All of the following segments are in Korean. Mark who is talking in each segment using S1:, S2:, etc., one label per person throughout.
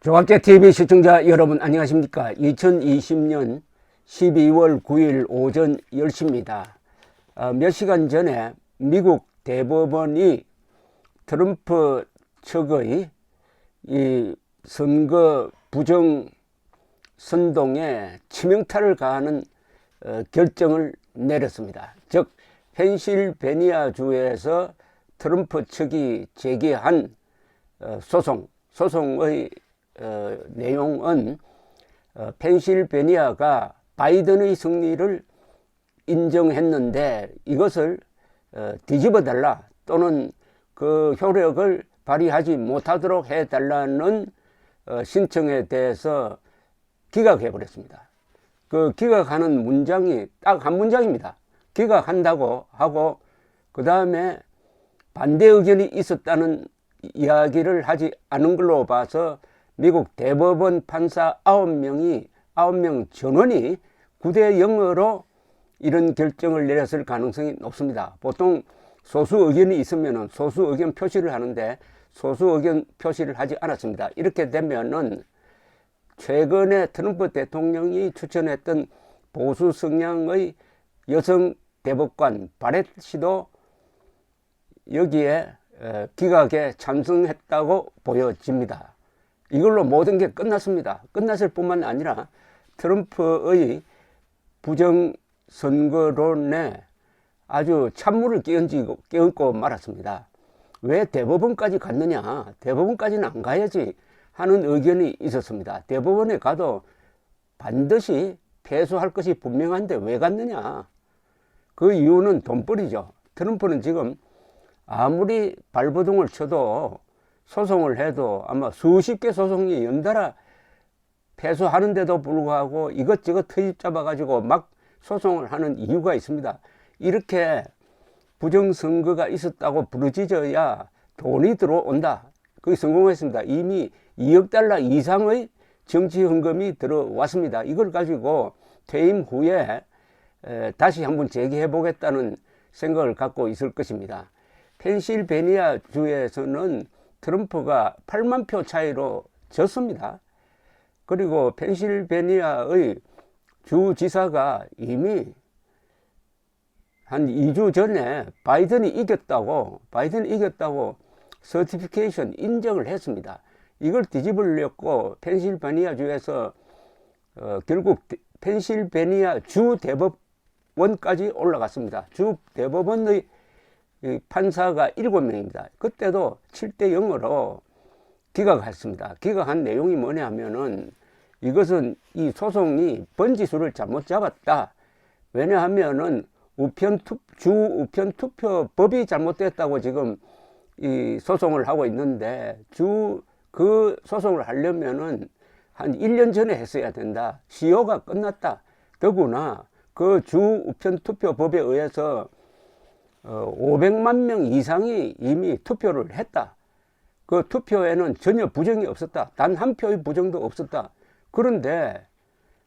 S1: 조갑제TV 시청자 여러분 안녕하십니까. 2020년 12월 9일 오전 10시입니다. 몇 시간 전에 미국 대법원이 트럼프 측의 이 선거 부정 선동에 치명타를 가하는 결정을 내렸습니다. 즉 펜실베니아주에서 트럼프 측이 제기한 소송의 내용은 펜실베니아가 바이든의 승리를 인정했는데 이것을 뒤집어 달라 또는 그 효력을 발휘하지 못하도록 해달라는 신청에 대해서 기각해 버렸습니다. 그 기각하는 문장이 딱 한 문장입니다. 기각한다고 하고 그 다음에 반대 의견이 있었다는 이야기를 하지 않은 걸로 봐서 미국 대법원 판사 9명 전원이 9대 0으로 이런 결정을 내렸을 가능성이 높습니다. 보통 소수 의견이 있으면 소수 의견 표시를 하는데 소수 의견 표시를 하지 않았습니다. 이렇게 되면은 최근에 트럼프 대통령이 추천했던 보수 성향의 여성 대법관 바렛 씨도 여기에 기각에 찬성했다고 보여집니다. 이걸로 모든 게 끝났습니다. 끝났을 뿐만 아니라 트럼프의 부정선거론에 아주 찬물을 끼얹고 말았습니다. 왜 대법원까지 갔느냐? 대법원까지는 안 가야지 하는 의견이 있었습니다. 대법원에 가도 반드시 패소할 것이 분명한데 왜 갔느냐? 그 이유는 돈벌이죠. 트럼프는 지금 아무리 발버둥을 쳐도 소송을 해도 아마 수십 개 소송이 연달아 패소하는데도 불구하고 이것저것 트집 잡아가지고 막 소송을 하는 이유가 있습니다. 이렇게 부정선거가 있었다고 부르짖어야 돈이 들어온다. 거기 성공했습니다. 이미 2억 달러 이상의 정치 헌금이 들어왔습니다. 이걸 가지고 퇴임 후에 다시 한번 재개해 보겠다는 생각을 갖고 있을 것입니다. 펜실베니아 주에서는 트럼프가 8만 표 차이로 졌습니다. 그리고 펜실베니아의 주지사가 이미 한 2주 전에 바이든이 이겼다고 서티피케이션 인정을 했습니다. 이걸 뒤집으려고 펜실베니아 주에서 결국 펜실베니아 주 대법원까지 올라갔습니다. 주 대법원의 판사가 7명입니다. 그때도 7대 0으로 기각했습니다. 기각한 내용이 뭐냐 하면은 이것은 이 소송이 번지수를 잘못 잡았다. 왜냐하면은 주 우편 투표법이 잘못됐다고 지금 이 소송을 하고 있는데 그 소송을 하려면은 한 1년 전에 했어야 된다. 시효가 끝났다. 더구나 그 주 우편 투표법에 의해서 500만 명 이상이 이미 투표를 했다. 그 투표에는 전혀 부정이 없었다. 단 한 표의 부정도 없었다. 그런데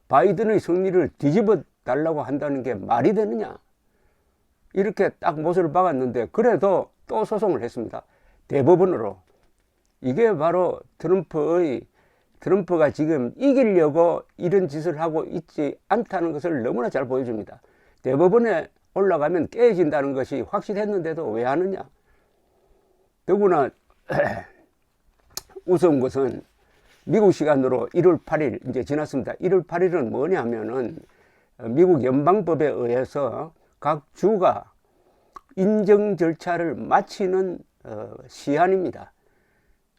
S1: 바이든의 승리를 뒤집어 달라고 한다는 게 말이 되느냐? 이렇게 딱 못을 박았는데 그래도 또 소송을 했습니다. 대법원으로. 이게 바로 트럼프가 지금 이기려고 이런 짓을 하고 있지 않다는 것을 너무나 잘 보여줍니다. 대법원에 올라가면 깨진다는 것이 확실했는데도 왜 하느냐? 더구나 우스운 것은 미국 시간으로 1월 8일 이제 지났습니다. 1월 8일은 뭐냐면은 미국 연방법에 의해서 각 주가 인정 절차를 마치는 시한입니다.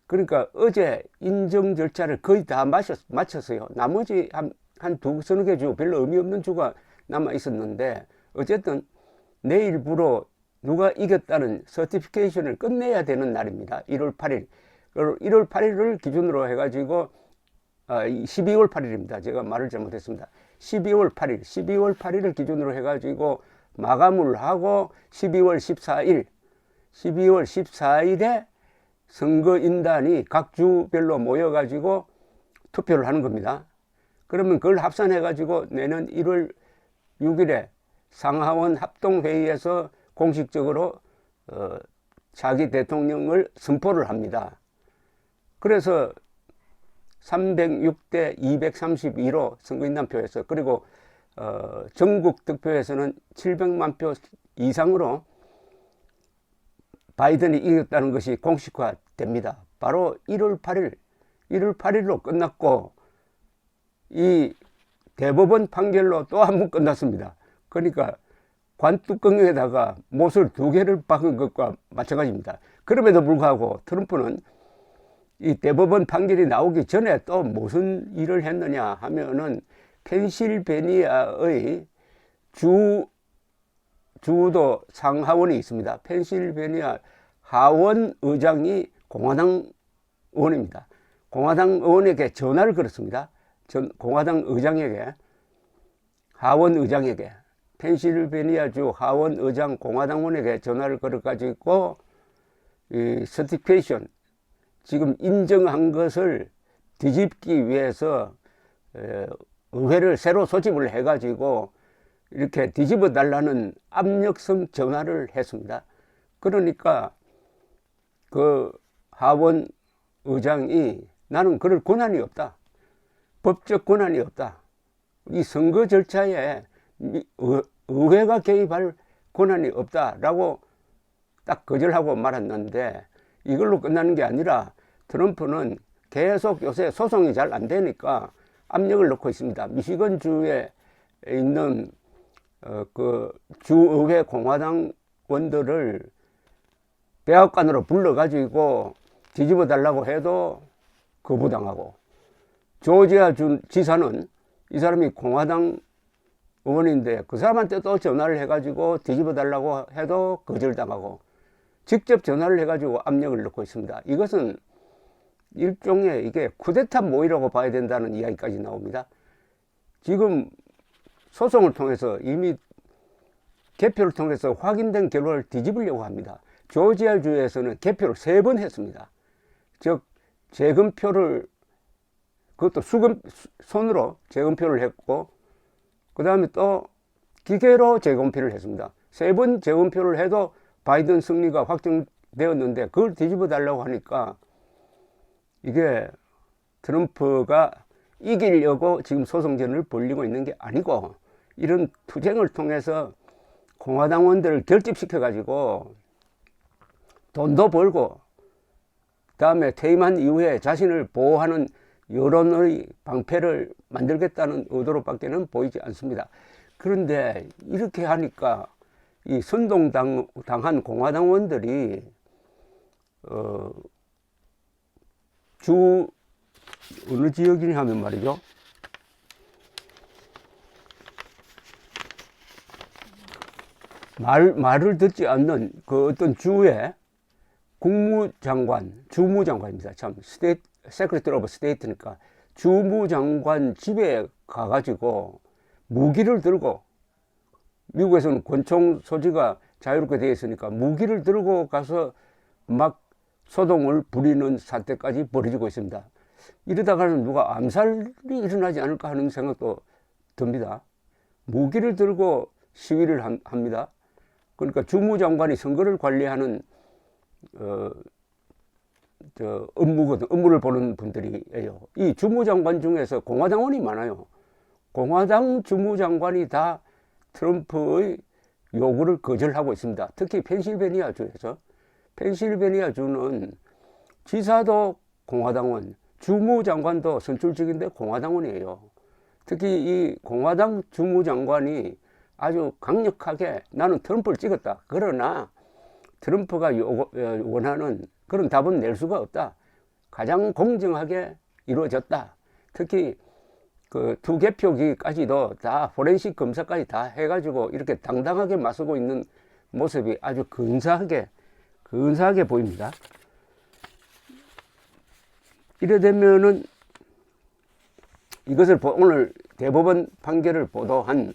S1: 그러니까 어제 인정 절차를 거의 다 마쳤어요. 나머지 한 두서너 개 주, 별로 의미 없는 주가 남아 있었는데 어쨌든 내일부로 누가 이겼다는 서티피케이션을 끝내야 되는 날입니다. 1월 8일. 1월 8일을 기준으로 해가지고 12월 8일입니다. 제가 말을 잘못했습니다. 12월 8일을 기준으로 해가지고 마감을 하고 12월 14일에 선거인단이 각 주별로 모여가지고 투표를 하는 겁니다. 그러면 그걸 합산해가지고 내년 1월 6일에 상하원 합동회의에서 공식적으로 차기 대통령을 선포를 합니다. 그래서 306대 232로 선거인단 표에서, 그리고 전국 득표에서는 700만 표 이상으로 바이든이 이겼다는 것이 공식화됩니다. 바로 1월 8일로 끝났고, 이 대법원 판결로 또 한 번 끝났습니다. 그러니까 관뚜껑에다가 못을 2개를 박은 것과 마찬가지입니다. 그럼에도 불구하고 트럼프는 이 대법원 판결이 나오기 전에 또 무슨 일을 했느냐 하면은 펜실베니아의 주도 상하원이 있습니다. 펜실베니아 하원 의장이 공화당 의원입니다. 공화당 의원에게 전화를 걸었습니다. 공화당 의장에게, 하원 의장에게, 펜실베니아주 하원 의장 공화당 의원에게 전화를 걸어가지고 이 서티피케이션, 지금 인정한 것을 뒤집기 위해서 의회를 새로 소집을 해가지고 이렇게 뒤집어 달라는 압력성 전화를 했습니다. 그러니까 그 하원 의장이 나는 그럴 권한이 없다. 법적 권한이 없다. 이 선거 절차에 의회가 개입할 권한이 없다라고 딱 거절하고 말았는데, 이걸로 끝나는 게 아니라 트럼프는 계속 요새 소송이 잘 안 되니까 압력을 넣고 있습니다. 미시건주에 있는 그 주의회 공화당원들을 백악관으로 불러가지고 뒤집어 달라고 해도 거부당하고, 조지아 주 지사는 이 사람이 공화당 의원인데 그 사람한테 또 전화를 해가지고 뒤집어 달라고 해도 거절당하고, 직접 전화를 해가지고 압력을 넣고 있습니다. 이것은 일종의 이게 쿠데타 모의라고 봐야 된다는 이야기까지 나옵니다. 지금 소송을 통해서 이미 개표를 통해서 확인된 결과를 뒤집으려고 합니다. 조지아주에서는 개표를 3번 했습니다. 즉 재검표를, 그것도 손으로 재검표를 했고, 그 다음에 또 기계로 재검표를 했습니다. 3번 재검표를 해도 바이든 승리가 확정되었는데 그걸 뒤집어 달라고 하니까 이게 트럼프가 이기려고 지금 소송전을 벌이고 있는 게 아니고, 이런 투쟁을 통해서 공화당원들을 결집시켜 가지고 돈도 벌고, 다음에 퇴임한 이후에 자신을 보호하는 여론의 방패를 만들겠다는 의도로밖에는 보이지 않습니다. 그런데 이렇게 하니까 이 선동당한 공화당원들이 어느 지역이냐 하면 말이죠, 말을 듣지 않는 그 어떤 주의 주무장관입니다. 참, 세크레터리 오브 스테이트니까 주무장관 집에 가가지고 무기를 들고, 미국에서는 권총 소지가 자유롭게 되어 있으니까 무기를 들고 가서 막 소동을 부리는 사태까지 벌어지고 있습니다. 이러다가는 누가 암살이 일어나지 않을까 하는 생각도 듭니다. 무기를 들고 시위를 합니다. 그러니까 주무장관이 선거를 관리하는 업무를 보는 분들이에요. 이 주무장관 중에서 공화당원이 많아요. 공화당 주무장관이 다 트럼프의 요구를 거절하고 있습니다. 특히 펜실베니아 주에서. 펜실베니아 주는 지사도 공화당원, 주무장관도 선출직인데 공화당원이에요. 특히 이 공화당 주무장관이 아주 강력하게 나는 트럼프를 찍었다. 그러나 트럼프가 원하는 그런 답은 낼 수가 없다. 가장 공정하게 이루어졌다. 특히 그 투개표기까지도 다 포렌식 검사까지 다 해가지고 이렇게 당당하게 맞서고 있는 모습이 아주 근사하게 보입니다. 이래 되면은 이것을 오늘 대법원 판결을 보도한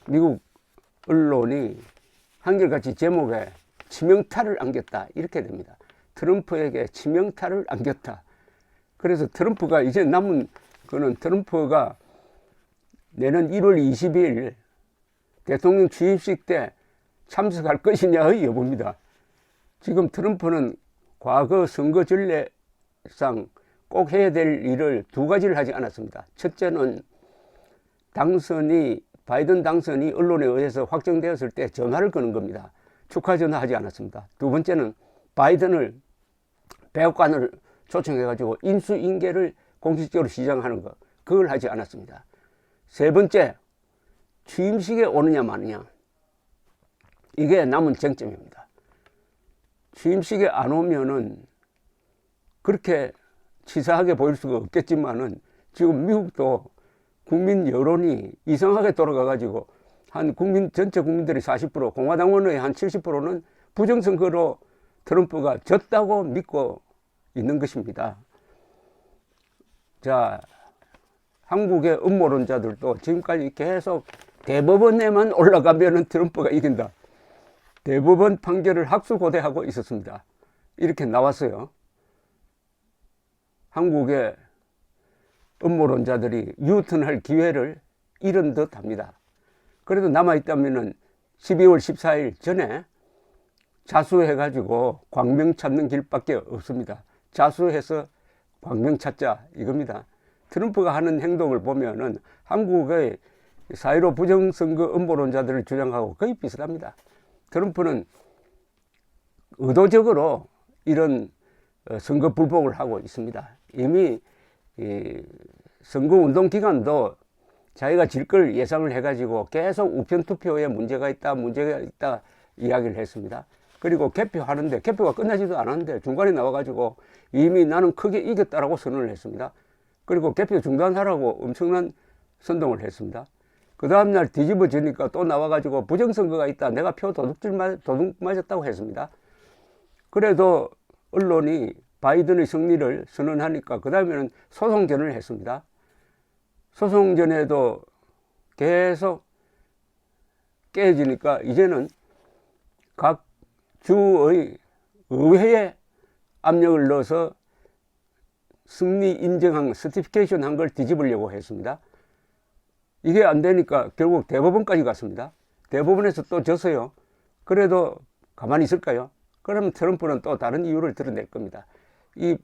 S1: 미국 언론이 한결같이 제목에 치명타를 안겼다 이렇게 됩니다. 트럼프에게 치명타를 안겼다. 그래서 트럼프가 이제 남은 거는 트럼프가 내년 1월 20일 대통령 취임식 때 참석할 것이냐의 여부입니다. 지금 트럼프는 과거 선거 전례상 꼭 해야 될 일을 두 가지를 하지 않았습니다. 첫째는 바이든 당선이 언론에 의해서 확정되었을 때 전화를 거는 겁니다. 축하 전화하지 않았습니다. 두 번째는 바이든을 백악관을 초청해가지고 인수인계를 공식적으로 시작하는 것, 그걸 하지 않았습니다. 세 번째, 취임식에 오느냐 마느냐, 이게 남은 쟁점입니다. 취임식에 안 오면은 그렇게 치사하게 보일 수가 없겠지만은 지금 미국도 국민 여론이 이상하게 돌아가가지고 한 전체 국민들이 40%, 공화당원의 한 70%는 부정선거로 트럼프가 졌다고 믿고 있는 것입니다. 자, 한국의 음모론자들도 지금까지 계속 대법원에만 올라가면은 트럼프가 이긴다, 대법원 판결을 학수고대하고 있었습니다. 이렇게 나왔어요. 한국의 음모론자들이 유턴할 기회를 잃은 듯 합니다. 그래도 남아있다면은 12월 14일 전에 자수해가지고 광명 찾는 길밖에 없습니다. 자수해서 광명 찾자, 이겁니다. 트럼프가 하는 행동을 보면은 한국의 4.15 부정선거 음모론자들을 주장하고 거의 비슷합니다. 트럼프는 의도적으로 이런 선거 불복을 하고 있습니다. 이미 선거운동 기간도 자기가 질 걸 예상을 해가지고 계속 우편 투표에 문제가 있다 이야기를 했습니다. 그리고 개표하는데 개표가 끝나지도 않았는데 중간에 나와가지고 이미 나는 크게 이겼다라고 선언을 했습니다. 그리고 개표 중단하라고 엄청난 선동을 했습니다. 그 다음날 뒤집어지니까 또 나와가지고 부정선거가 있다, 내가 표 도둑 맞았다고 했습니다. 그래도 언론이 바이든의 승리를 선언하니까 그 다음에는 소송전을 했습니다. 소송전에도 계속 깨지니까 이제는 각 주의 의회에 압력을 넣어서 승리 인정한 서티피케이션 한 걸 뒤집으려고 했습니다. 이게 안 되니까 결국 대법원까지 갔습니다. 대법원에서 또 졌어요. 그래도 가만히 있을까요? 그러면 트럼프는 또 다른 이유를 드러낼 겁니다. 이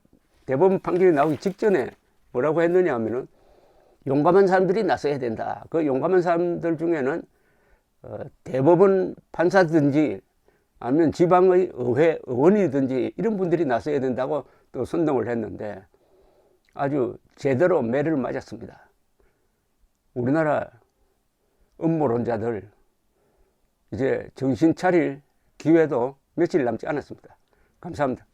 S1: 대법원 판결이 나오기 직전에 뭐라고 했느냐 하면은 용감한 사람들이 나서야 된다. 그 용감한 사람들 중에는 대법원 판사든지 아니면 지방의 의회 의원이든지 이런 분들이 나서야 된다고 또 선동을 했는데 아주 제대로 매를 맞았습니다. 우리나라 음모론자들 이제 정신 차릴 기회도 며칠 남지 않았습니다. 감사합니다.